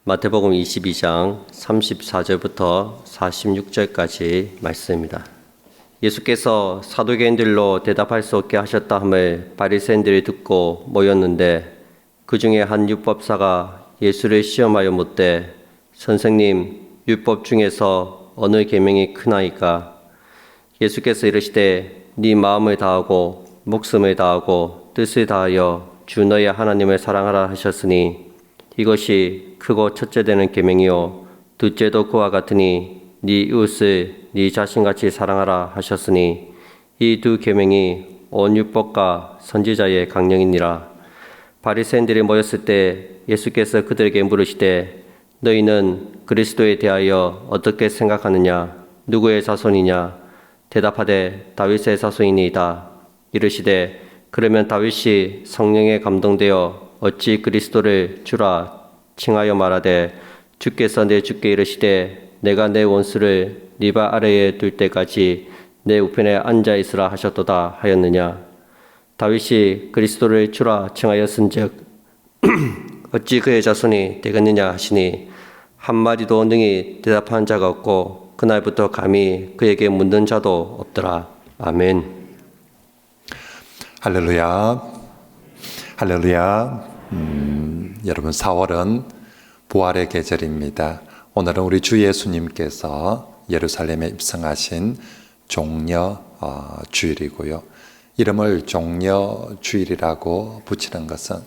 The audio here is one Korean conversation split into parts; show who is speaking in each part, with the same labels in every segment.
Speaker 1: 마태복음 22장 34절부터 46절까지 말씀입니다. 예수께서 사두개인들로 대답할 수 없게 하셨다 함을 바리새인들이 듣고 모였는데 그 중에 한 율법사가 예수를 시험하여 묻되 선생님, 율법 중에서 어느 계명이 크나이까? 예수께서 이르시되 네 마음을 다하고 목숨을 다하고 뜻을 다하여 주 너의 하나님을 사랑하라 하셨으니 이것이 크고 첫째 되는 계명이요 둘째도 그와 같으니 네 이웃을 네 자신같이 사랑하라 하셨으니 이 두 계명이 온 율법과 선지자의 강령이니라. 바리새인들이 모였을 때 예수께서 그들에게 물으시되 너희는 그리스도에 대하여 어떻게 생각하느냐? 누구의 자손이냐? 대답하되 다윗의 자손이니이다. 이르시되 그러면 다윗이 성령에 감동되어 어찌 그리스도를 주라 칭하여 말하되 주께서 내 주께 이르시되 내가 내 원수를 네 발 아래에 둘 때까지 내 우편에 앉아 있으라 하셨도다 하였느냐? 다윗이 그리스도를 주라 칭하였은즉 어찌 그의 자손이 되겠느냐 하시니 한마디도 능히 대답한 자가 없고 그날부터 감히 그에게 묻는 자도 없더라. 아멘.
Speaker 2: 할렐루야. 할렐루야. 여러분 4월은 부활의 계절입니다. 오늘은 우리 주 예수님께서 예루살렘에 입성하신 종려 주일이고요. 이름을 종려 주일이라고 붙이는 것은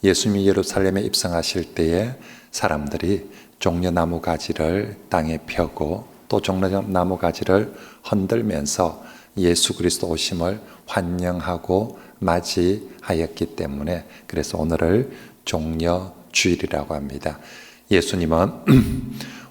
Speaker 2: 예수님이 예루살렘에 입성하실 때에 사람들이 종려나무 가지를 땅에 펴고 또 종려나무 가지를 흔들면서 예수 그리스도 오심을 환영하고 맞이하였기 때문에 그래서 오늘을 종려 주일이라고 합니다. 예수님은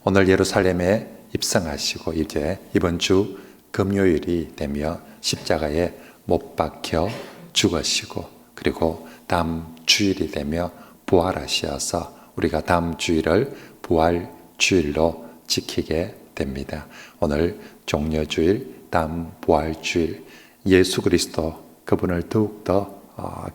Speaker 2: 오늘 예루살렘에 입성하시고 이제 이번 주 금요일이 되며 십자가에 못 박혀 죽으시고 그리고 다음 주일이 되며 부활하셔서 우리가 다음 주일을 부활 주일로 지키게 됩니다. 오늘 종려주일, 다음 부활 주일, 예수 그리스도 그분을 더욱더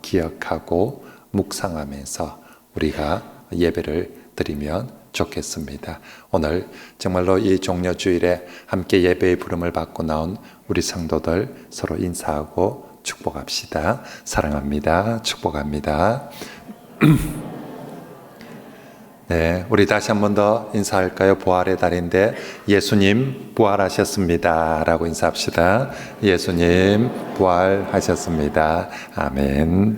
Speaker 2: 기억하고 묵상하면서 우리가 예배를 드리면 좋겠습니다. 오늘 정말로 이 종려주일에 함께 예배의 부름을 받고 나온 우리 성도들 서로 인사하고 축복합시다. 사랑합니다. 축복합니다. 네, 우리 다시 한 번 더 인사할까요? 부활의 달인데 예수님 부활하셨습니다 라고 인사합시다. 예수님 부활하셨습니다. 아멘.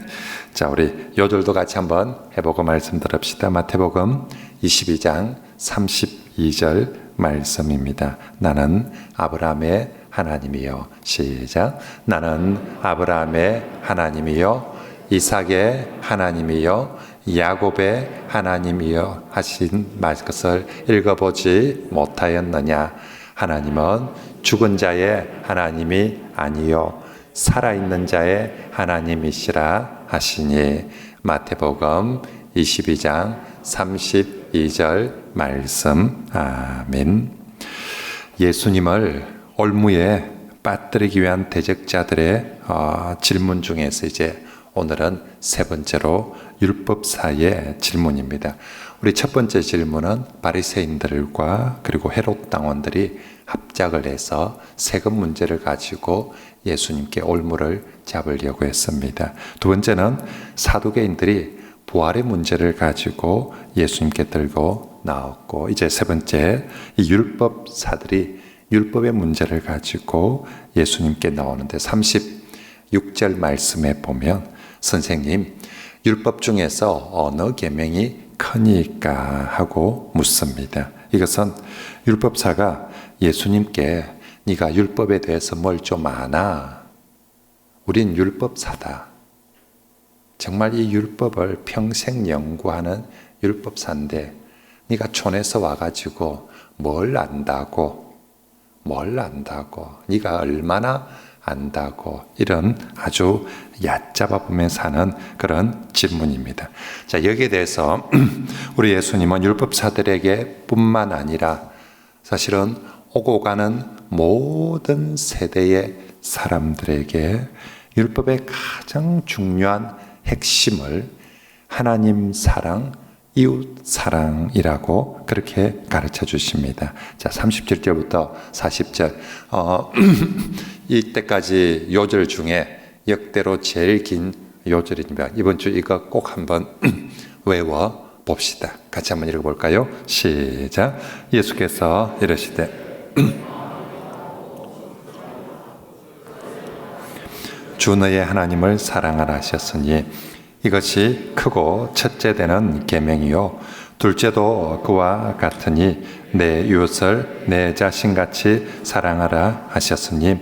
Speaker 2: 자, 우리 요절도 같이 한번 해보고 말씀 들읍시다. 마태복음 22장 32절 말씀입니다. 나는 아브라함의 하나님이요. 시작. 나는 아브라함의 하나님이요 이삭의 하나님이요 야곱의 하나님이여 하신 것을 읽어보지 못하였느냐? 하나님은 죽은 자의 하나님이 아니요 살아있는 자의 하나님이시라 하시니 마태복음 22장 32절 말씀. 아멘. 예수님을 올무에 빠뜨리기 위한 대적자들의 질문 중에서 이제 오늘은 세 번째로 율법사의 질문입니다. 우리 첫 번째 질문은 바리새인들과 그리고 헤롯 당원들이 합작을 해서 세금 문제를 가지고 예수님께 올무를 잡으려고 했습니다. 두 번째는 사두개인들이 부활의 문제를 가지고 예수님께 들고 나왔고 이제 세 번째 이 율법사들이 율법의 문제를 가지고 예수님께 나오는데 36절 말씀에 보면 선생님, 율법 중에서 어느 계명이 크니까 하고 묻습니다. 이것은 율법사가 예수님께 네가 율법에 대해서 뭘 좀 아나? 우린 율법사다. 정말 이 율법을 평생 연구하는 율법사인데 네가 촌에서 와가지고 뭘 안다고 네가 얼마나 안다고 이런 아주 얕잡아 보면서 하는 그런 질문입니다. 자, 여기에 대해서 우리 예수님은 율법사들에게 뿐만 아니라 사실은 오고 가는 모든 세대의 사람들에게 율법의 가장 중요한 핵심을 하나님 사랑, 이웃 사랑이라고 그렇게 가르쳐 주십니다. 자, 37절부터 40절. 이때까지 요절 중에 역대로 제일 긴 요절입니다. 이번 주 이거 꼭 한번 외워 봅시다. 같이 한번 읽어볼까요? 시작. 예수께서 이르시되 주 너의 하나님을 사랑하라 하셨으니 이것이 크고 첫째 되는 계명이요 둘째도 그와 같으니 내 이웃을 내 자신같이 사랑하라 하셨으니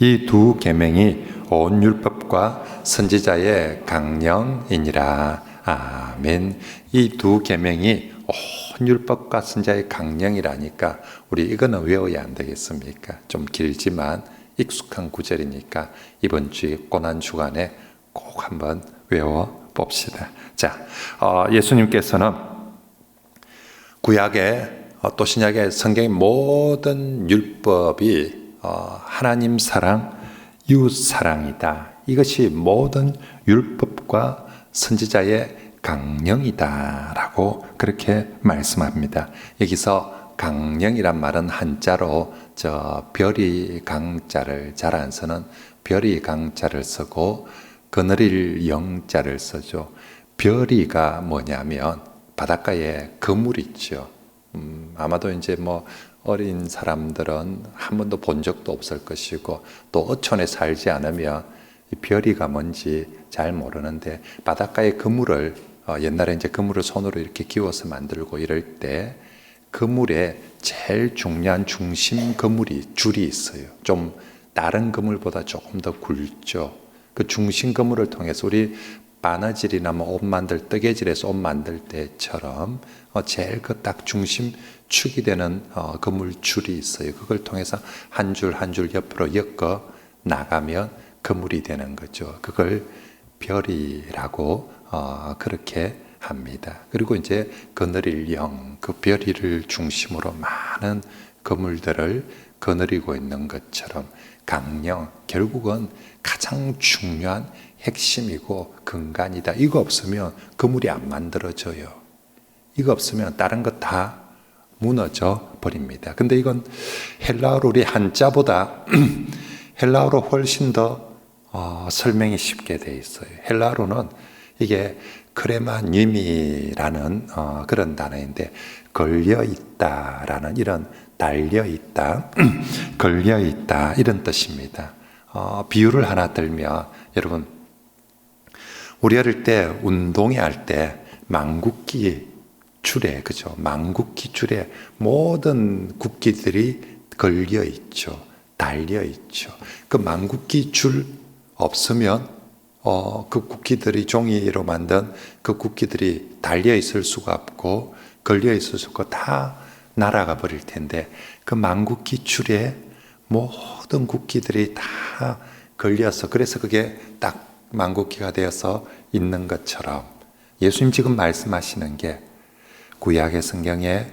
Speaker 2: 이 두 계명이 온 율법과 선지자의 강령이니라. 아멘. 이 두 계명이 온 율법과 선지자의 강령이라니까 우리 이거는 외워야 안 되겠습니까? 좀 길지만 익숙한 구절이니까 이번 주에 고난 주간에 꼭 한번 외워 봅시다. 자, 예수님께서는 구약의 또 신약의 성경의 모든 율법이 하나님 사랑, 이웃 사랑이다. 이것이 모든 율법과 선지자의 강령이다라고 그렇게 말씀합니다. 여기서 강령이란 말은 한자로 별이 강자를 잘 안 쓰는 별이 강자를 쓰고 그늘일 영자를 쓰죠. 별이가 뭐냐면 바닷가에 그물 있죠. 아마도 이제 뭐 어린 사람들은 한 번도 본 적도 없을 것이고 또 어촌에 살지 않으면 이 별이가 뭔지 잘 모르는데 바닷가에 그물을 옛날에 이제 그물을 손으로 이렇게 기워서 만들고 이럴 때 그물에 제일 중요한 중심 그물이 줄이 있어요. 좀 다른 그물보다 조금 더 굵죠. 그 중심 그물을 통해서 우리 바느질이나 뭐 옷 만들 뜨개질에서 옷 만들 때처럼 제일 그 딱 중심 축이 되는 그물 줄이 있어요. 그걸 통해서 한 줄 한 줄 옆으로 엮어 나가면 그물이 되는 거죠. 그걸 별이라고 그렇게 합니다. 그리고 이제 그늘일 영, 그 별이를 중심으로 많은 그물들을 거느리고 있는 것처럼 강령, 결국은 가장 중요한 핵심이고 근간이다. 이거 없으면 그물이 안 만들어져요. 이거 없으면 다른 것 다 무너져 버립니다. 근데 이건 헬라어로 우리 한자보다 헬라어로 훨씬 더 설명이 쉽게 돼 있어요. 헬라어로는 이게 크레마님이라는 그런 단어인데 걸려 있다라는 이런 달려 있다, 걸려 있다 이런 뜻입니다. 비유를 하나 들면 여러분 우리 어릴 때 운동회 할 때 망국기 줄에 그죠? 망국기 줄에 모든 국기들이 걸려 있죠, 달려 있죠. 그 망국기 줄 없으면 그 국기들이 종이로 만든 그 국기들이 달려 있을 수가 없고 걸려 있을 수가 없고 다 날아가 버릴 텐데 그 망국기 줄에 모든 국기들이 다 걸려서 그래서 그게 딱 망국기가 되어서 있는 것처럼 예수님 지금 말씀하시는 게 구약의 성경에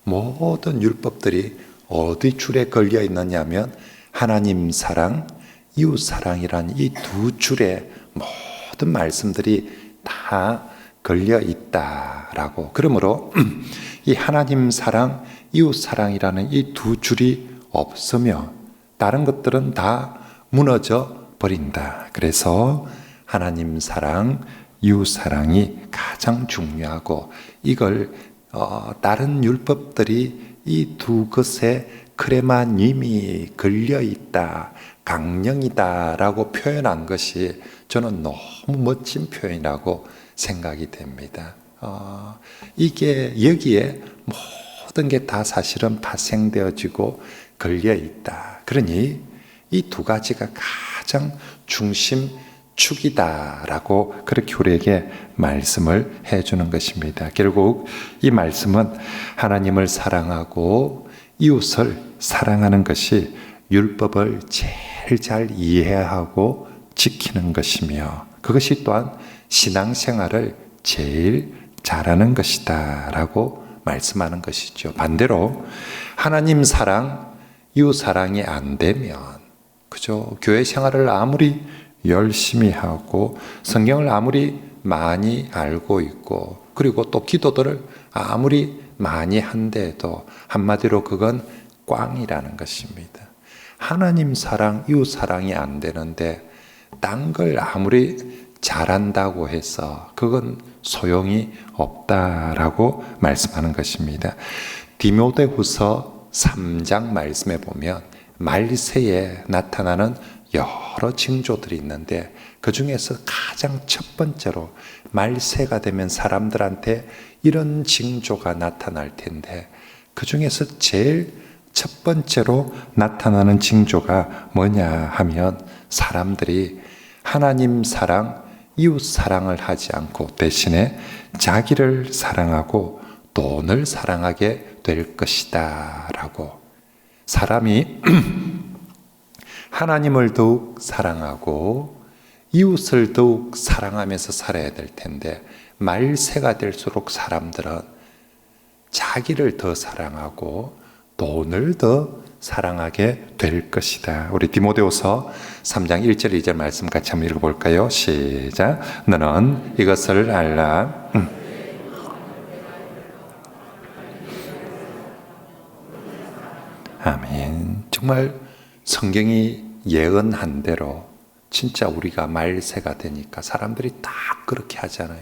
Speaker 2: 모든 율법들이 어디 줄에 걸려 있느냐면 하나님 사랑, 이웃 사랑이란 이 두 줄에 모든 말씀들이 다 걸려 있다라고. 그러므로 이 하나님 사랑, 이웃 사랑이라는 이 두 줄이 없으면 다른 것들은 다 무너져 버린다. 그래서 하나님 사랑, 이웃 사랑이 가장 중요하고 이걸 다른 율법들이 이 두 것에 크레마님이 걸려 있다, 강령이다라고 표현한 것이 저는 너무 멋진 표현이라고 생각이 됩니다. 이게 여기에 모든 게 다 사실은 파생되어지고 걸려 있다. 그러니 이 두 가지가 가장 중심 축이다라고 그렇게 우리에게 말씀을 해주는 것입니다. 결국 이 말씀은 하나님을 사랑하고 이웃을 사랑하는 것이 율법을 제일 잘 이해하고 지키는 것이며 그것이 또한 신앙생활을 제일 잘하는 것이다 라고 말씀하는 것이죠. 반대로 하나님 사랑, 이웃 사랑이 안 되면 그죠? 교회 생활을 아무리 열심히 하고 성경을 아무리 많이 알고 있고, 그리고 또 기도들을 아무리 많이 한데도 한마디로 그건 꽝이라는 것입니다. 하나님 사랑, 이웃 사랑이 안 되는데 딴 걸 아무리 잘한다고 해서 그건 소용이 없다라고 말씀하는 것입니다. 디모데후서 3장 말씀에 보면 말세에 나타나는 여러 징조들이 있는데 그 중에서 가장 첫 번째로 말세가 되면 사람들한테 이런 징조가 나타날 텐데 그 중에서 제일 첫 번째로 나타나는 징조가 뭐냐 하면 사람들이 하나님 사랑, 이웃 사랑을 하지 않고 대신에 자기를 사랑하고 돈을 사랑하게 될 것이다 라고. 사람이 하나님을 더욱 사랑하고 이웃을 더욱 사랑하면서 살아야 될 텐데 말세가 될수록 사람들은 자기를 더 사랑하고 돈을 더 사랑하게 될 것이다. 우리 디모데후서 3장 1절 2절 말씀 같이 한번 읽어볼까요? 시작. 너는 이것을 알라. 아멘. 정말 성경이 예언한 대로 진짜 우리가 말세가 되니까 사람들이 다 그렇게 하잖아요.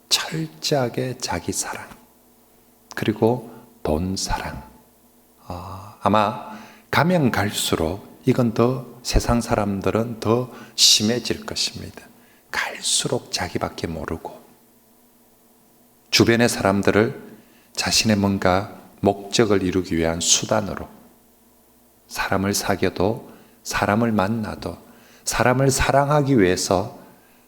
Speaker 2: 철저하게 자기 사랑, 그리고 돈 사랑. 아마 가면 갈수록 이건 더 세상 사람들은 더 심해질 것입니다. 갈수록 자기밖에 모르고 주변의 사람들을 자신의 뭔가 목적을 이루기 위한 수단으로 사람을 사귀어도 사람을 만나도 사람을 사랑하기 위해서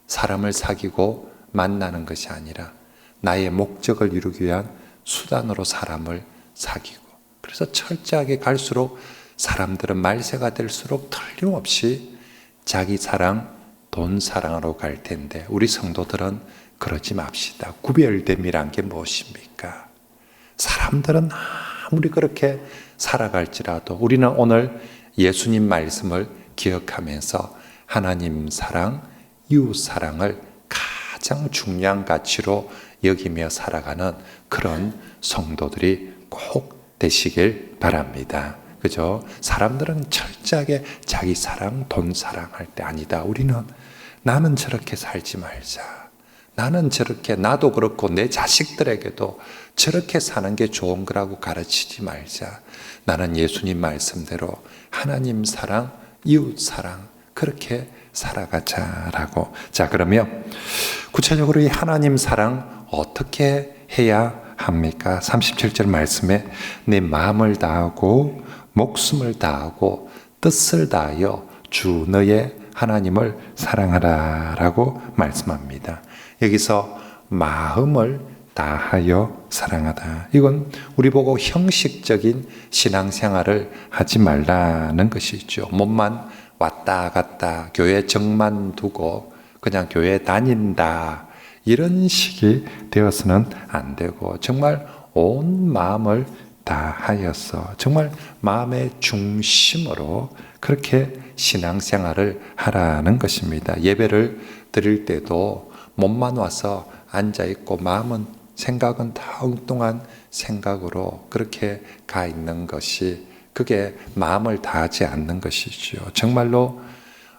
Speaker 2: 사람을 사귀고 만나는 것이 아니라 나의 목적을 이루기 위한 수단으로 사람을 사귀고, 그래서 철저하게 갈수록 사람들은 말세가 될수록 틀림없이 자기 사랑, 돈 사랑으로 갈 텐데 우리 성도들은 그러지 맙시다. 구별됨이란 게 무엇입니까? 사람들은 아무리 그렇게 살아갈지라도 우리는 오늘 예수님 말씀을 기억하면서 하나님 사랑, 이웃 사랑을 가장 중요한 가치로 여기며 살아가는 그런 성도들이 꼭 되시길 바랍니다. 그죠? 사람들은 철저하게 자기 사랑, 돈 사랑할 때 아니다. 우리는 나는 저렇게 살지 말자. 나는 저렇게, 나도 그렇고 내 자식들에게도 저렇게 사는 게 좋은 거라고 가르치지 말자. 나는 예수님 말씀대로 하나님 사랑, 이웃 사랑 그렇게 살아가자라고. 자, 그러면 구체적으로 이 하나님 사랑 어떻게 해야 합니까? 37절 말씀에 내 마음을 다하고 목숨을 다하고 뜻을 다하여 주 너의 하나님을 사랑하라 라고 말씀합니다. 여기서 마음을 다하여 사랑하다. 이건 우리 보고 형식적인 신앙생활을 하지 말라는 것이죠. 몸만 왔다 갔다 교회 정만 두고 그냥 교회 다닌다. 이런 식이 되어서는 안 되고 정말 온 마음을 다하여서 정말 마음의 중심으로 그렇게 신앙생활을 하라는 것입니다. 예배를 드릴 때도 몸만 와서 앉아있고 마음은 생각은 다 엉뚱한 생각으로 그렇게 가 있는 것이 그게 마음을 다하지 않는 것이죠. 정말로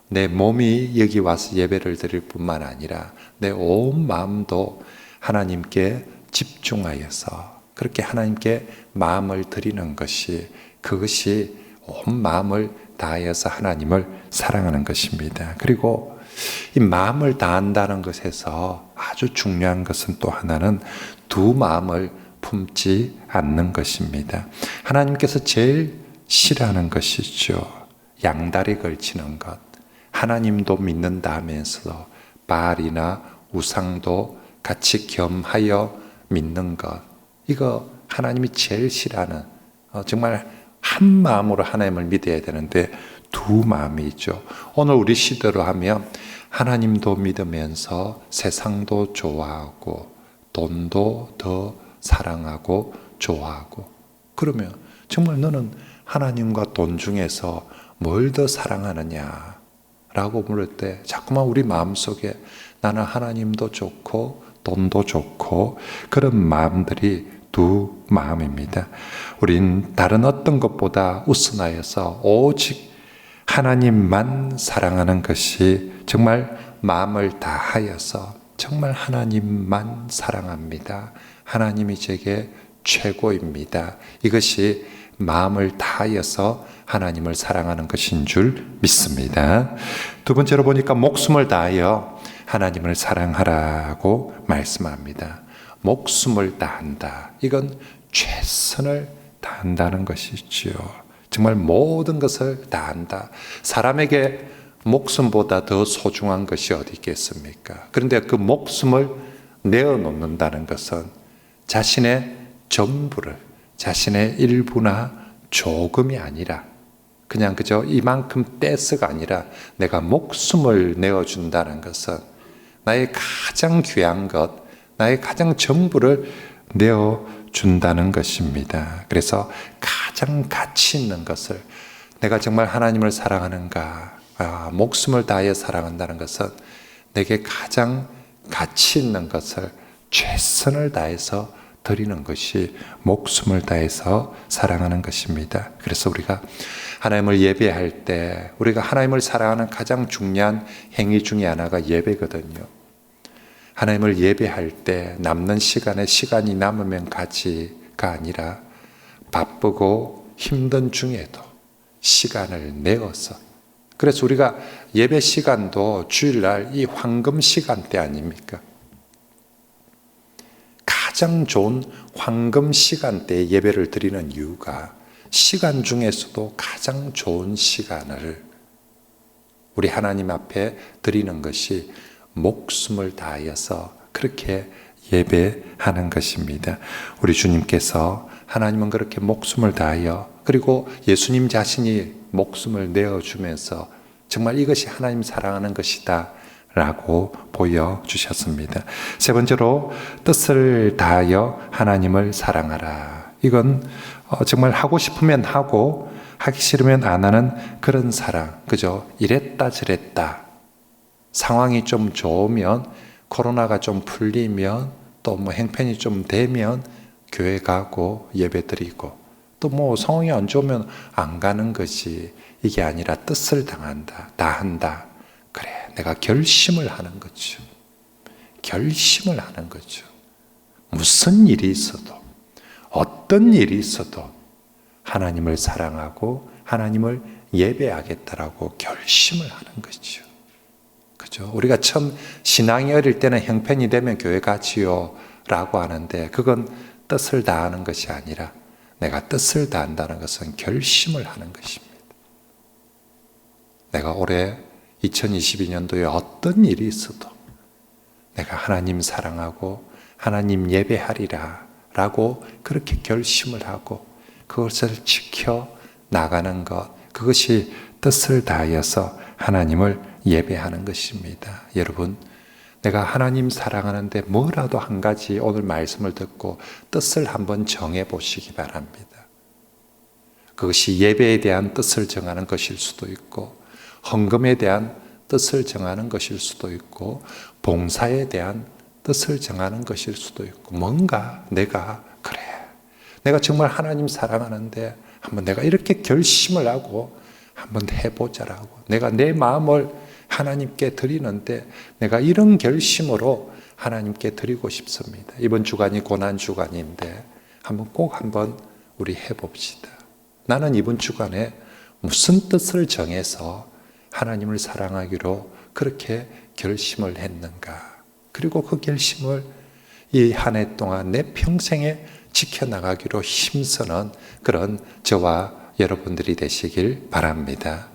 Speaker 2: 내 몸이 여기 와서 예배를 드릴 뿐만 아니라 내 온 마음도 하나님께 집중하여서 그렇게 하나님께 마음을 드리는 것이 그것이 온 마음을 다하여서 하나님을 사랑하는 것입니다. 그리고 이 마음을 다한다는 것에서 아주 중요한 것은 또 하나는 두 마음을 품지 않는 것입니다. 하나님께서 제일 싫어하는 것이죠. 양다리 걸치는 것. 하나님도 믿는다 하면서 바알이나 우상도 같이 겸하여 믿는 것. 이거 하나님이 제일 싫어하는, 정말 한 마음으로 하나님을 믿어야 되는데 두 마음이죠. 오늘 우리 시대로 하면 하나님도 믿으면서 세상도 좋아하고 돈도 더 사랑하고 좋아하고, 그러면 정말 너는 하나님과 돈 중에서 뭘 더 사랑하느냐 라고 물을 때 자꾸만 우리 마음속에 나는 하나님도 좋고 돈도 좋고 그런 마음들이 두 마음입니다. 우린 다른 어떤 것보다 우선하여서 오직 하나님만 사랑하는 것이 정말 마음을 다하여서 정말 하나님만 사랑합니다. 하나님이 제게 최고입니다. 이것이 마음을 다하여서 하나님을 사랑하는 것인 줄 믿습니다. 두 번째로 보니까 목숨을 다하여 하나님을 사랑하라고 말씀합니다. 목숨을 다한다. 이건 최선을 다한다는 것이지요. 정말 모든 것을 다한다. 사람에게 목숨보다 더 소중한 것이 어디 있겠습니까? 그런데 그 목숨을 내어놓는다는 것은 자신의 전부를, 자신의 일부나 조금이 아니라 그냥 그저 이만큼 떼서가 아니라 내가 목숨을 내어준다는 것은 나의 가장 귀한 것, 나의 가장 전부를 내어준다는 것입니다. 그래서 가장 가치 있는 것을 내가 정말 하나님을 사랑하는가, 목숨을 다해 사랑한다는 것은 내게 가장 가치 있는 것을 최선을 다해서 드리는 것이 목숨을 다해서 사랑하는 것입니다. 그래서 우리가 하나님을 예배할 때 우리가 하나님을 사랑하는 가장 중요한 행위 중에 하나가 예배거든요. 하나님을 예배할 때 남는 시간에 시간이 남으면 가지가 아니라 바쁘고 힘든 중에도 시간을 내어서, 그래서 우리가 예배 시간도 주일날 이 황금 시간대 아닙니까? 가장 좋은 황금 시간대에 예배를 드리는 이유가 시간 중에서도 가장 좋은 시간을 우리 하나님 앞에 드리는 것이 목숨을 다하여서 그렇게 예배하는 것입니다. 우리 주님께서 하나님은 그렇게 목숨을 다하여, 그리고 예수님 자신이 목숨을 내어주면서 정말 이것이 하나님 사랑하는 것이다 라고 보여주셨습니다. 세 번째로 뜻을 다하여 하나님을 사랑하라. 이건 정말 하고 싶으면 하고 하기 싫으면 안 하는 그런 사랑. 그죠? 이랬다 저랬다. 상황이 좀 좋으면, 코로나가 좀 풀리면, 또 뭐 행편이 좀 되면 교회 가고 예배 드리고, 또 뭐 상황이 안 좋으면 안 가는 것이, 이게 아니라 뜻을 다한다. 그래, 내가 결심을 하는 거죠. 결심을 하는 거죠. 무슨 일이 있어도, 어떤 일이 있어도 하나님을 사랑하고 하나님을 예배하겠다라고 결심을 하는 거죠. 그죠? 우리가 처음 신앙이 어릴 때는 형편이 되면 교회 가지요 라고 하는데, 그건 뜻을 다하는 것이 아니라 내가 뜻을 다한다는 것은 결심을 하는 것입니다. 내가 올해 2022년도에 어떤 일이 있어도 내가 하나님 사랑하고 하나님 예배하리라 라고 그렇게 결심을 하고 그것을 지켜 나가는 것, 그것이 뜻을 다하여서 하나님을 예배하는 것입니다. 여러분, 내가 하나님 사랑하는데 뭐라도 한 가지 오늘 말씀을 듣고 뜻을 한번 정해 보시기 바랍니다. 그것이 예배에 대한 뜻을 정하는 것일 수도 있고, 헌금에 대한 뜻을 정하는 것일 수도 있고, 봉사에 대한 뜻을 정하는 것일 수도 있고, 뭔가 내가 그래, 내가 정말 하나님 사랑하는데 한번 내가 이렇게 결심을 하고 한번 해보자라고, 내가 내 마음을 하나님께 드리는데 내가 이런 결심으로 하나님께 드리고 싶습니다. 이번 주간이 고난 주간인데 한번 우리 해봅시다. 나는 이번 주간에 무슨 뜻을 정해서 하나님을 사랑하기로 그렇게 결심을 했는가, 그리고 그 결심을 이 한 해 동안 내 평생에 지켜나가기로 힘쓰는 그런 저와 여러분들이 되시길 바랍니다.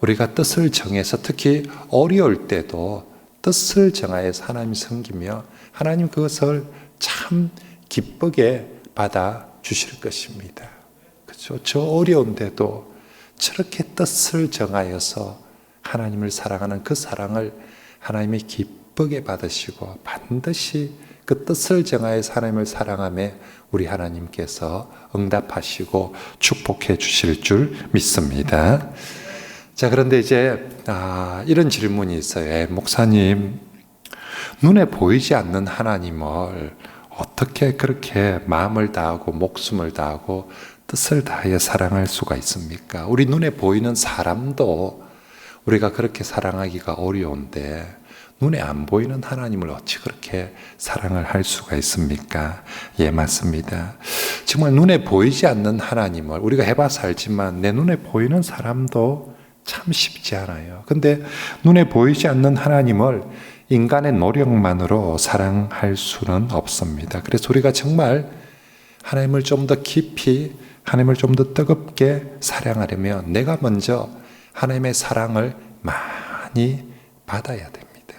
Speaker 2: 우리가 뜻을 정해서, 특히 어려울 때도 뜻을 정하여서 하나님 섬기며 하나님 그것을 참 기쁘게 받아 주실 것입니다. 그렇죠? 저 어려운데도 저렇게 뜻을 정하여서 하나님을 사랑하는 그 사랑을 하나님이 기쁘게 받으시고 반드시 그 뜻을 정하여서 하나님을 사랑하며 우리 하나님께서 응답하시고 축복해 주실 줄 믿습니다. 자, 그런데 이제 이런 질문이 있어요. 목사님, 눈에 보이지 않는 하나님을 어떻게 그렇게 마음을 다하고 목숨을 다하고 뜻을 다하여 사랑할 수가 있습니까? 우리 눈에 보이는 사람도 우리가 그렇게 사랑하기가 어려운데 눈에 안 보이는 하나님을 어찌 그렇게 사랑을 할 수가 있습니까? 예, 맞습니다. 정말 눈에 보이지 않는 하나님을 우리가 해봐서 알지만 내 눈에 보이는 사람도 참 쉽지 않아요. 근데 눈에 보이지 않는 하나님을 인간의 노력만으로 사랑할 수는 없습니다. 그래서 우리가 정말 하나님을 좀 더 깊이, 하나님을 좀 더 뜨겁게 사랑하려면 내가 먼저 하나님의 사랑을 많이 받아야 됩니다.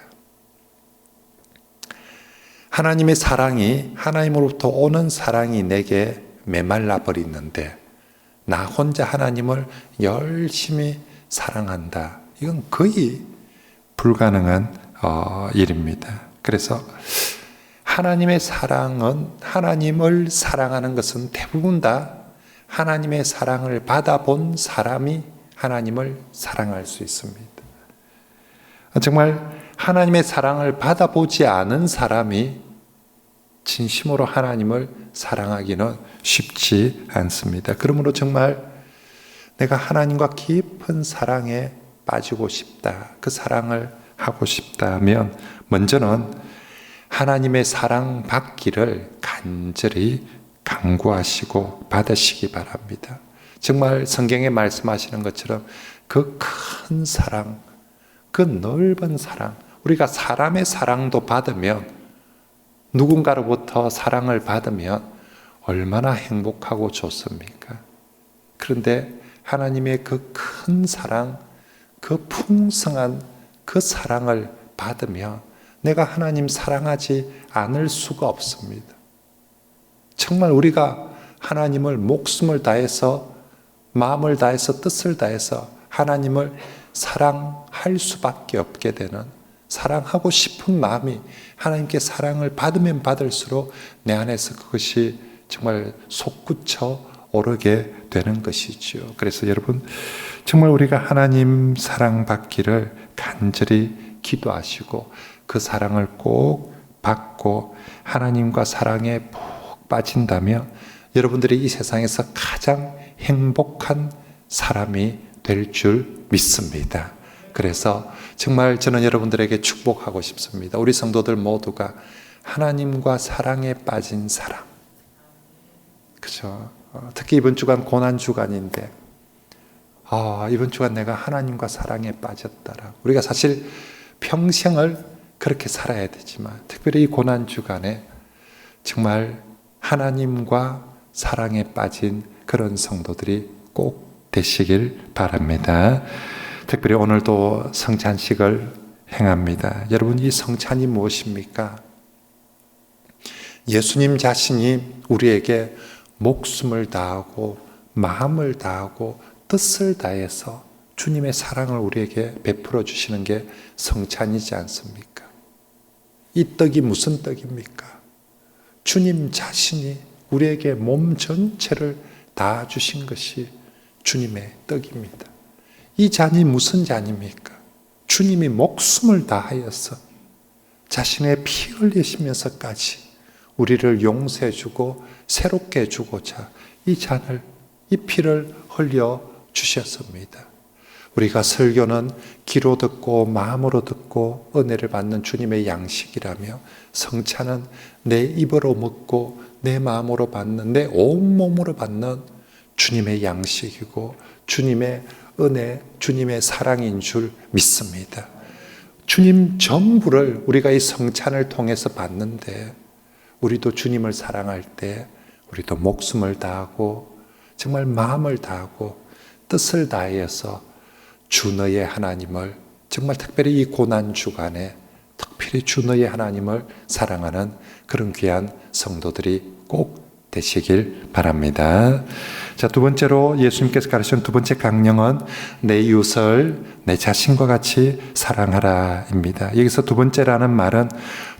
Speaker 2: 하나님의 사랑이, 하나님으로부터 오는 사랑이 내게 메말라 버리는데 나 혼자 하나님을 열심히 사랑한다. 이건 거의 불가능한 일입니다. 그래서 하나님의 사랑은, 하나님을 사랑하는 것은 대부분 다 하나님의 사랑을 받아본 사람이 하나님을 사랑할 수 있습니다. 정말 하나님의 사랑을 받아보지 않은 사람이 진심으로 하나님을 사랑하기는 쉽지 않습니다. 그러므로 정말 내가 하나님과 깊은 사랑에 빠지고 싶다, 그 사랑을 하고 싶다면 먼저는 하나님의 사랑 받기를 간절히 간구하시고 받으시기 바랍니다. 정말 성경에 말씀하시는 것처럼 그 큰 사랑, 그 넓은 사랑, 우리가 사람의 사랑도 받으면, 누군가로부터 사랑을 받으면 얼마나 행복하고 좋습니까? 그런데 하나님의 그 큰 사랑, 그 풍성한 그 사랑을 받으면 내가 하나님 사랑하지 않을 수가 없습니다. 정말 우리가 하나님을 목숨을 다해서, 마음을 다해서, 뜻을 다해서 하나님을 사랑할 수밖에 없게 되는, 사랑하고 싶은 마음이 하나님께 사랑을 받으면 받을수록 내 안에서 그것이 정말 솟구쳐 오르게 되는 것이지요. 그래서 여러분, 정말 우리가 하나님 사랑받기를 간절히 기도하시고 그 사랑을 꼭 받고 하나님과 사랑에 푹 빠진다면 여러분들이 이 세상에서 가장 행복한 사람이 될 줄 믿습니다. 그래서 정말 저는 여러분들에게 축복하고 싶습니다. 우리 성도들 모두가 하나님과 사랑에 빠진 사람, 그죠? 특히 이번 주간 고난 주간인데, 이번 주간 내가 하나님과 사랑에 빠졌다라. 우리가 사실 평생을 그렇게 살아야 되지만 특별히 이 고난 주간에 정말 하나님과 사랑에 빠진 그런 성도들이 꼭 되시길 바랍니다. 특별히 오늘도 성찬식을 행합니다. 여러분, 이 성찬이 무엇입니까? 예수님 자신이 우리에게 목숨을 다하고 마음을 다하고 뜻을 다해서 주님의 사랑을 우리에게 베풀어 주시는 게 성찬이지 않습니까? 이 떡이 무슨 떡입니까? 주님 자신이 우리에게 몸 전체를 다 주신 것이 주님의 떡입니다. 이 잔이 무슨 잔입니까? 주님이 목숨을 다하여서 자신의 피 흘리시면서까지 우리를 용서해 주고 새롭게 해주고자 이 잔을, 이 피를 흘려 주셨습니다. 우리가 설교는 귀로 듣고 마음으로 듣고 은혜를 받는 주님의 양식이라며, 성찬은 내 입으로 먹고 내 마음으로 받는, 내 온몸으로 받는 주님의 양식이고 주님의 은혜, 주님의 사랑인 줄 믿습니다. 주님 전부를 우리가 이 성찬을 통해서 받는데, 우리도 주님을 사랑할 때 우리도 목숨을 다하고 정말 마음을 다하고 뜻을 다해서 주 너의 하나님을, 정말 특별히 이 고난 주간에 특별히 주 너의 하나님을 사랑하는 그런 귀한 성도들이 꼭 되시길 바랍니다. 자, 두 번째로 예수님께서 가르치는 두 번째 강령은 내 이웃을 내 자신과 같이 사랑하라입니다. 여기서 두 번째라는 말은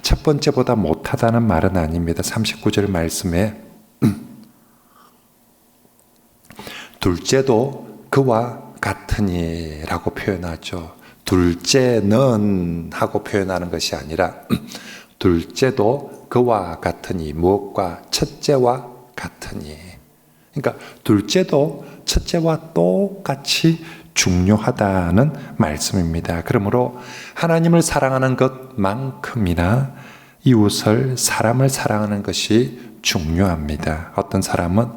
Speaker 2: 첫 번째보다 못하다는 말은 아닙니다. 39절 말씀에 둘째도 그와 같으니라고 표현하죠. 둘째는 하고 표현하는 것이 아니라 둘째도 그와 같으니, 무엇과? 첫째와 같으니. 그러니까 둘째도 첫째와 똑같이 중요하다는 말씀입니다. 그러므로 하나님을 사랑하는 것만큼이나 이웃을, 사람을 사랑하는 것이 중요합니다. 어떤 사람은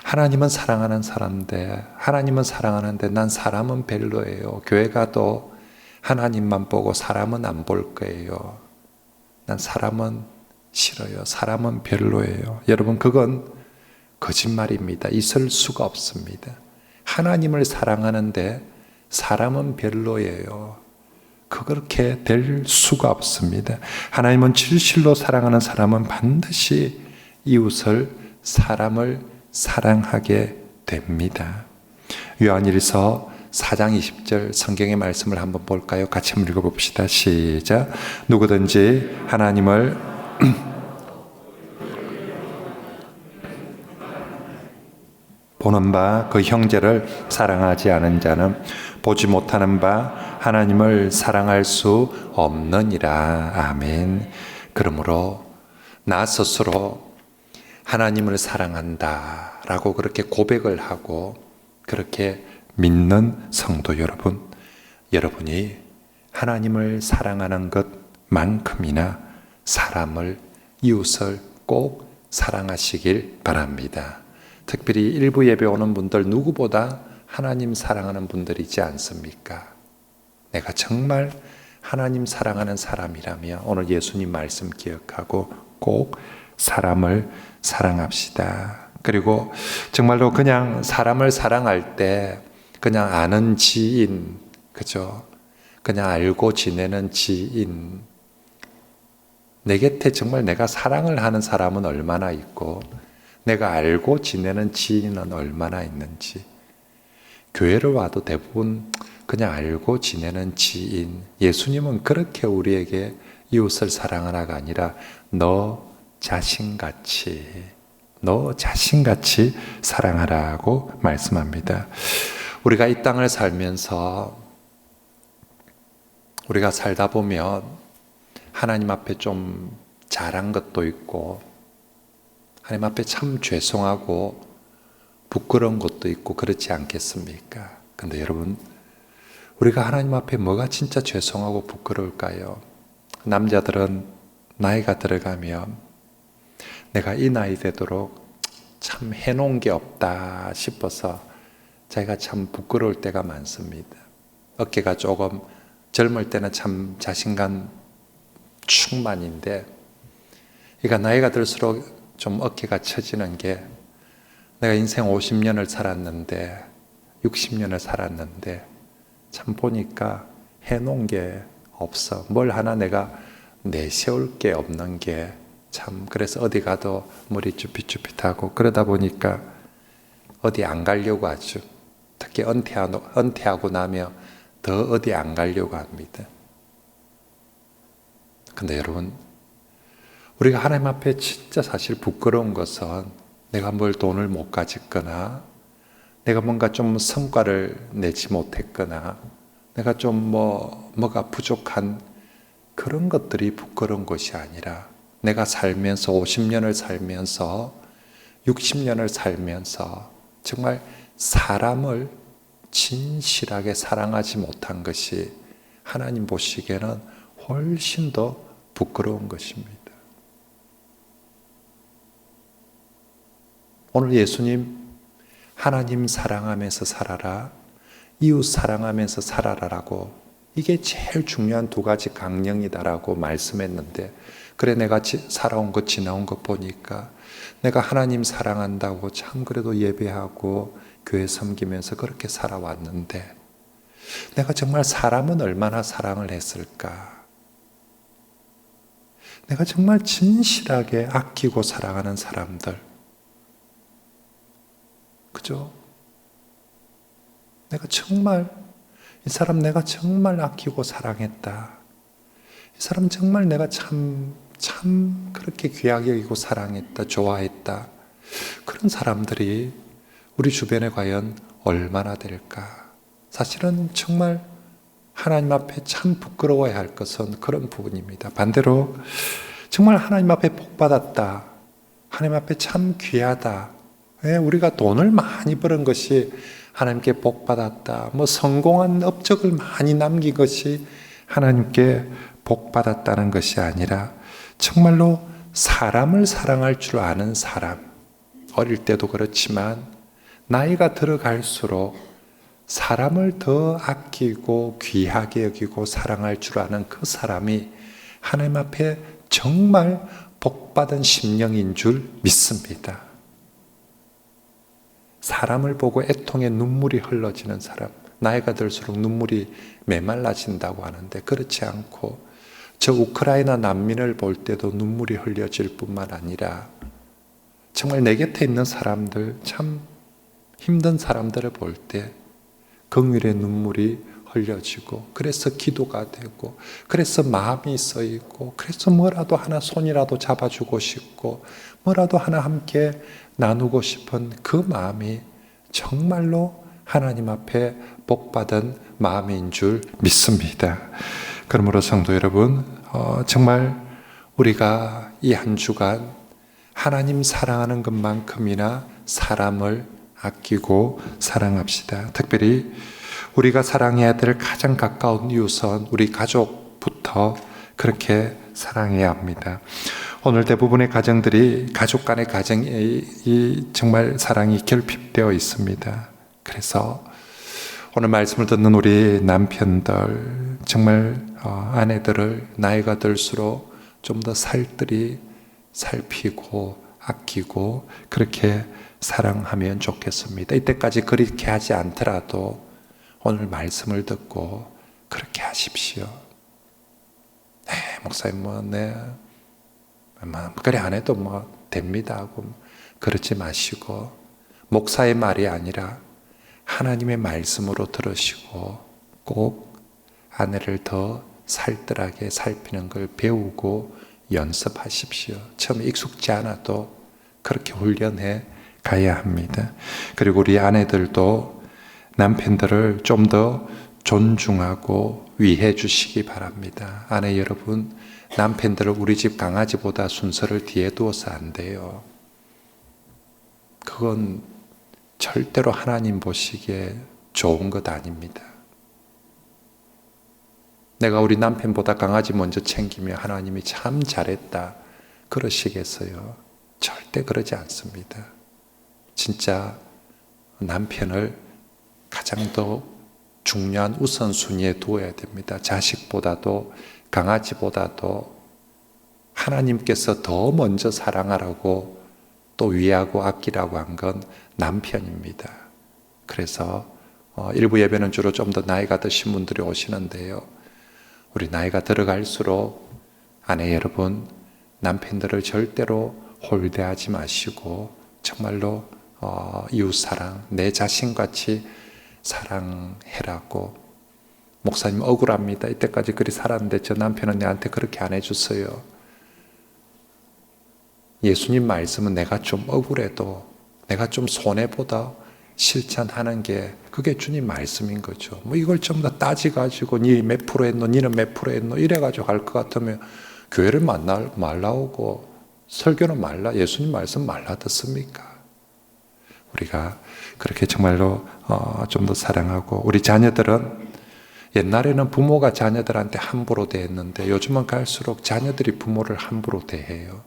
Speaker 2: 하나님은 사랑하는 사람인데, 하나님은 사랑하는데 난 사람은 별로예요. 교회 가도 하나님만 보고 사람은 안 볼 거예요. 난 사람은 싫어요. 사람은 별로예요. 여러분, 그건 거짓말입니다. 있을 수가 없습니다. 하나님을 사랑하는데 사람은 별로예요. 그렇게 될 수가 없습니다. 하나님은 진실로 사랑하는 사람은 반드시 이웃을, 사람을 사랑하게 됩니다. 요한일서 4장 20절 성경의 말씀을 한번 볼까요? 같이 한번 읽어봅시다. 시작. 누구든지 하나님을 보는 바 그 형제를 사랑하지 않은 자는 보지 못하는 바 하나님을 사랑할 수 없느니라. 아멘. 그러므로 나 스스로 하나님을 사랑한다 라고 그렇게 고백을 하고 그렇게 믿는 성도 여러분, 여러분이 하나님을 사랑하는 것만큼이나 사람을, 이웃을 꼭 사랑하시길 바랍니다. 특별히 일부 예배 오는 분들 누구보다 하나님 사랑하는 분들이지 않습니까? 내가 정말 하나님 사랑하는 사람이라면 오늘 예수님 말씀 기억하고 꼭 사람을 사랑합시다. 그리고 정말로 그냥 사람을 사랑할 때 그냥 아는 지인, 그죠? 그냥 알고 지내는 지인, 내 곁에 정말 내가 사랑을 하는 사람은 얼마나 있고 내가 알고 지내는 지인은 얼마나 있는지. 교회를 와도 대부분 그냥 알고 지내는 지인. 예수님은 그렇게 우리에게 이웃을 사랑하라가 아니라 너 자신같이 사랑하라고 말씀합니다. 우리가 이 땅을 살면서 우리가 살다 보면 하나님 앞에 좀 잘한 것도 있고 하나님 앞에 참 죄송하고 부끄러운 것도 있고 그렇지 않겠습니까? 근데 여러분, 우리가 하나님 앞에 뭐가 진짜 죄송하고 부끄러울까요? 남자들은 나이가 들어가면 내가 이 나이 되도록 참 해놓은 게 없다 싶어서 자기가 참 부끄러울 때가 많습니다. 어깨가 조금 젊을 때는 참 자신감 충만인데 그러니까 나이가 들수록 좀 어깨가 처지는 게 내가 인생 50년을 살았는데 60년을 살았는데 참 보니까 해놓은 게 없어. 뭘 하나 내가 내세울 게 없는 게 참 그래서 어디 가도 머리 쭈삣쭈삣하고 그러다 보니까 어디 안 가려고 하죠. 특히 은퇴하고 나면 더 어디 안 가려고 합니다. 근데 여러분, 우리가 하나님 앞에 진짜 사실 부끄러운 것은 내가 뭘 돈을 못 가졌거나 내가 뭔가 좀 성과를 내지 못했거나 내가 좀 뭐가 부족한 그런 것들이 부끄러운 것이 아니라 내가 살면서 50년을 살면서 60년을 살면서 정말 사람을 진실하게 사랑하지 못한 것이 하나님 보시기에는 훨씬 더 부끄러운 것입니다. 오늘 예수님 하나님 사랑하면서 살아라, 이웃 사랑하면서 살아라라고 이게 제일 중요한 두 가지 강령이다라고 말씀했는데 그래 내가 살아온 것 지나온 것 보니까 내가 하나님 사랑한다고 참 그래도 예배하고 교회 섬기면서 그렇게 살아왔는데 내가 정말 사람은 얼마나 사랑을 했을까? 내가 정말 진실하게 아끼고 사랑하는 사람들, 그죠? 내가 정말 이 사람 내가 정말 아끼고 사랑했다. 이 사람 정말 내가 참 그렇게 귀하게 여기고 사랑했다, 좋아했다. 그런 사람들이 우리 주변에 과연 얼마나 될까? 사실은 정말 하나님 앞에 참 부끄러워야 할 것은 그런 부분입니다. 반대로 정말 하나님 앞에 복받았다, 하나님 앞에 참 귀하다, 우리가 돈을 많이 버는 것이 하나님께 복받았다, 성공한 업적을 많이 남긴 것이 하나님께 복받았다는 것이 아니라 정말로 사람을 사랑할 줄 아는 사람, 어릴 때도 그렇지만 나이가 들어갈수록 사람을 더 아끼고 귀하게 여기고 사랑할 줄 아는 그 사람이 하나님 앞에 정말 복받은 심령인 줄 믿습니다. 사람을 보고 애통의 눈물이 흘러지는 사람, 나이가 들수록 눈물이 메말라진다고 하는데 그렇지 않고 저 우크라이나 난민을 볼 때도 눈물이 흘려질 뿐만 아니라 정말 내 곁에 있는 사람들, 참 힘든 사람들을 볼 때 긍휼의 눈물이 흘려지고, 그래서 기도가 되고, 그래서 마음이 쓰이고, 그래서 뭐라도 하나 손이라도 잡아주고 싶고, 뭐라도 하나 함께 나누고 싶은 그 마음이 정말로 하나님 앞에 복받은 마음인 줄 믿습니다. 그러므로 성도 여러분, 정말 우리가 이 한 주간 하나님 사랑하는 것만큼이나 사람을 아끼고 사랑합시다. 특별히 우리가 사랑해야 될 가장 가까운 이웃은 우리 가족부터 그렇게 사랑해야 합니다. 오늘 대부분의 가정들이 가족 간의 가정이 정말 사랑이 결핍되어 있습니다. 그래서 오늘 말씀을 듣는 우리 남편들, 정말 아내들을 나이가 들수록 좀 더 살뜰히 살피고 아끼고 그렇게 사랑하면 좋겠습니다. 이때까지 그렇게 하지 않더라도 오늘 말씀을 듣고 그렇게 하십시오. 네, 목사님 그래 안 해도 됩니다 하고 그러지 마시고, 목사의 말이 아니라 하나님의 말씀으로 들으시고 꼭 아내를 더 살뜰하게 살피는 걸 배우고 연습하십시오. 처음에 익숙지 않아도 그렇게 훈련해 가야 합니다. 그리고 우리 아내들도 남편들을 좀 더 존중하고 위해 주시기 바랍니다. 아내 여러분, 남편들을 우리 집 강아지보다 순서를 뒤에 두어서 안 돼요. 그건 절대로 하나님 보시기에 좋은 것 아닙니다. 내가 우리 남편보다 강아지 먼저 챙기면 하나님이 참 잘했다 그러시겠어요? 절대 그러지 않습니다. 진짜 남편을 가장 더 중요한 우선순위에 두어야 됩니다. 자식보다도 강아지보다도 하나님께서 더 먼저 사랑하라고 또 위하고 아끼라고 한 건 남편입니다. 그래서 일부 예배는 주로 좀 더 나이가 드신 분들이 오시는데요. 우리 나이가 들어갈수록 아내 여러분, 남편들을 절대로 홀대하지 마시고 정말로 이웃사랑, 내 자신같이 사랑해라고. 목사님 억울합니다. 이때까지 그리 살았는데 저 남편은 내한테 그렇게 안 해줬어요. 예수님 말씀은 내가 좀 억울해도, 내가 좀 손해보다 실천하는 게 그게 주님 말씀인 거죠. 이걸 좀 더 따지가지고 니 몇 프로 했노, 니는 몇 프로 했노 이래가지고 할 것 같으면 교회를 말라 오고 설교는 말라, 예수님 말씀 말라 듣습니까? 우리가 그렇게 정말로 좀 더 사랑하고, 우리 자녀들은 옛날에는 부모가 자녀들한테 함부로 대했는데 요즘은 갈수록 자녀들이 부모를 함부로 대해요.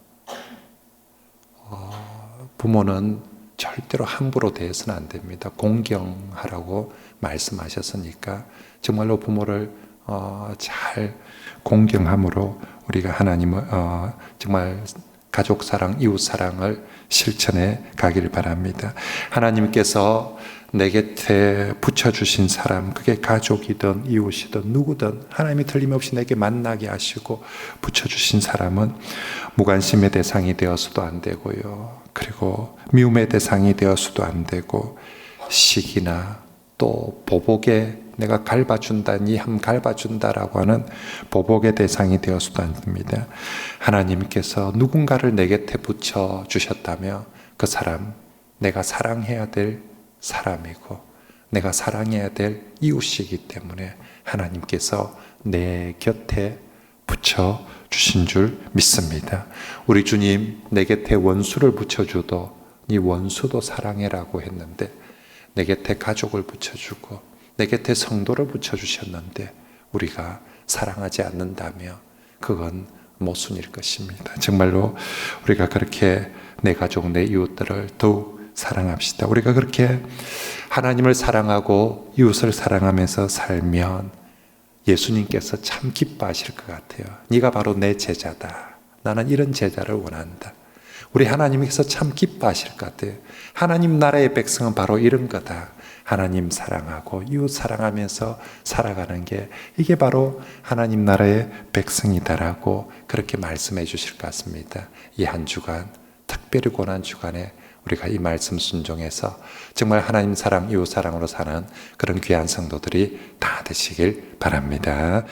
Speaker 2: 부모는 절대로 함부로 대해서는 안 됩니다. 공경하라고 말씀하셨으니까 정말로 부모를 잘 공경함으로 우리가 하나님을 정말 가족 사랑, 이웃 사랑을 실천해 가기를 바랍니다. 하나님께서 내 곁에 붙여주신 사람, 그게 가족이든 이웃이든 누구든 하나님이 틀림없이 내게 만나게 하시고 붙여주신 사람은 무관심의 대상이 되어서도 안 되고요. 그리고 미움의 대상이 되어서도 안 되고, 시기나 또 보복에 내가 갈봐준다, 니 함 갈봐준다라고 하는 보복의 대상이 되어서도 안 됩니다. 하나님께서 누군가를 내 곁에 붙여주셨다며 그 사람, 내가 사랑해야 될 사람이고 내가 사랑해야 될 이웃이기 때문에 하나님께서 내 곁에 붙여 주신 줄 믿습니다. 우리 주님 내 곁에 원수를 붙여줘도 네 원수도 사랑해라고 했는데 내 곁에 가족을 붙여주고 내 곁에 성도를 붙여주셨는데 우리가 사랑하지 않는다면 그건 모순일 것입니다. 정말로 우리가 그렇게 내 가족, 내 이웃들을 더욱 사랑합시다. 우리가 그렇게 하나님을 사랑하고 이웃을 사랑하면서 살면 예수님께서 참 기뻐하실 것 같아요. 네가 바로 내 제자다. 나는 이런 제자를 원한다. 우리 하나님께서 참 기뻐하실 것 같아요. 하나님 나라의 백성은 바로 이런 거다. 하나님 사랑하고 이웃 사랑하면서 살아가는 게 이게 바로 하나님 나라의 백성이다라고 그렇게 말씀해 주실 것 같습니다. 이 한 주간 특별히 고난 주간에 우리가 이 말씀 순종해서 정말 하나님 사랑, 이웃 사랑으로 사는 그런 귀한 성도들이 다 되시길 바랍니다.